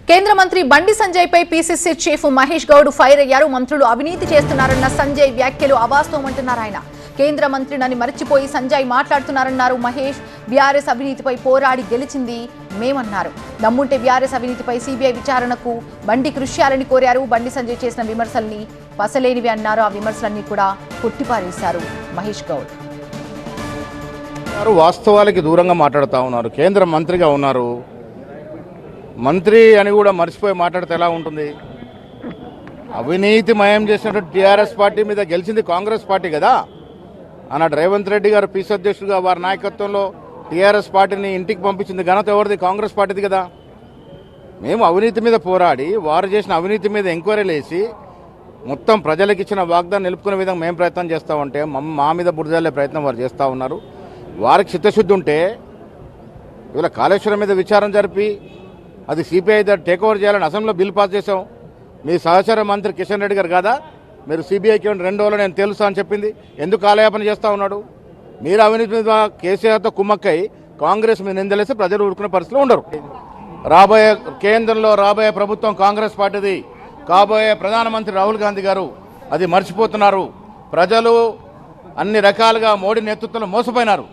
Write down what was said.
కేంద్ర మంత్రి బండి సంజయ్ పై PCC chief Mahesh Goud fire అయ్యారు. మంత్రులు అవినీతి చేస్తున్నారన్న సంజయ్ వ్యాఖ్యలు అవాస్తవమంటున్నారు ఆయన. కేంద్ర మంత్రినని మర్చిపోయి సంజయ్ మాట్లాడుతున్నారన్నారు మహేష్. బీఆర్ఎస్ అవినీతిపై పోరాడి గెలిచింది మేమన్నారు. దమ్ముంటే బీఆర్ఎస్ అవినీతిపై సీబీఐ విచారణకు బండి కృషి చేయాలని కోరారు. బండి సంజయ్ చేసిన విమర్శల్ని పసలేనివి అన్నారు. ఆ విమర్శలన్నీ కూడా కొట్టిపారేశారు మహేష్ గౌడ్. వాస్తవాలకి దూరంగా మాట్లాడుతూ ఉన్నారు. కేంద్ర మంత్రిగా ఉన్నారు, మంత్రి అని కూడా మర్చిపోయి మాట్లాడితే ఎలా ఉంటుంది? అవినీతిమయం చేసినట్టు టీఆర్ఎస్ పార్టీ మీద గెలిచింది కాంగ్రెస్ పార్టీ కదా. ఆనాడు రేవంత్ రెడ్డి గారు పీసీ అధ్యక్షుడిగా వారి నాయకత్వంలో టీఆర్ఎస్ పార్టీని ఇంటికి పంపించింది ఘనత ఎవరిది? కాంగ్రెస్ పార్టీది కదా. మేము అవినీతి మీద పోరాడి వారు చేసిన అవినీతి మీద ఎంక్వైరీలు వేసి మొత్తం ప్రజలకు ఇచ్చిన వాగ్దానం నిలుపుకునే విధంగా మేము ప్రయత్నం చేస్తామంటే మా మీద బురదల్లే ప్రయత్నం వారు చేస్తూ ఉన్నారు. వారికి చిత్తశుద్ధి ఉంటే ఇవాళ కాళేశ్వరం మీద విచారణ జరిపి అది సిపిఐ టేక్ ఓవర్ చేయాలని అసెంబ్లీలో బిల్ పాస్ చేశాం. మీ సహచర మంత్రి కిషన్ రెడ్డి గారు కాదా మీరు సిబిఐకి 2 రోజులు నేను తెలుసా అని చెప్పింది? ఎందుకు కాలయాపన చేస్తూ ఉన్నాడు? మీరు అవినీతి మీద కేసీఆర్తో కుమ్మక్కై కాంగ్రెస్ మీద నిందలేసి ప్రజలు ఊరుకునే పరిస్థితిలో ఉండరు. కేంద్రంలో రాబోయే ప్రభుత్వం కాంగ్రెస్ పార్టీది. కాబోయే ప్రధానమంత్రి రాహుల్ గాంధీ గారు అది మర్చిపోతున్నారు. ప్రజలు అన్ని రకాలుగా మోడీ నేతృత్వంలో మోసపోయినారు.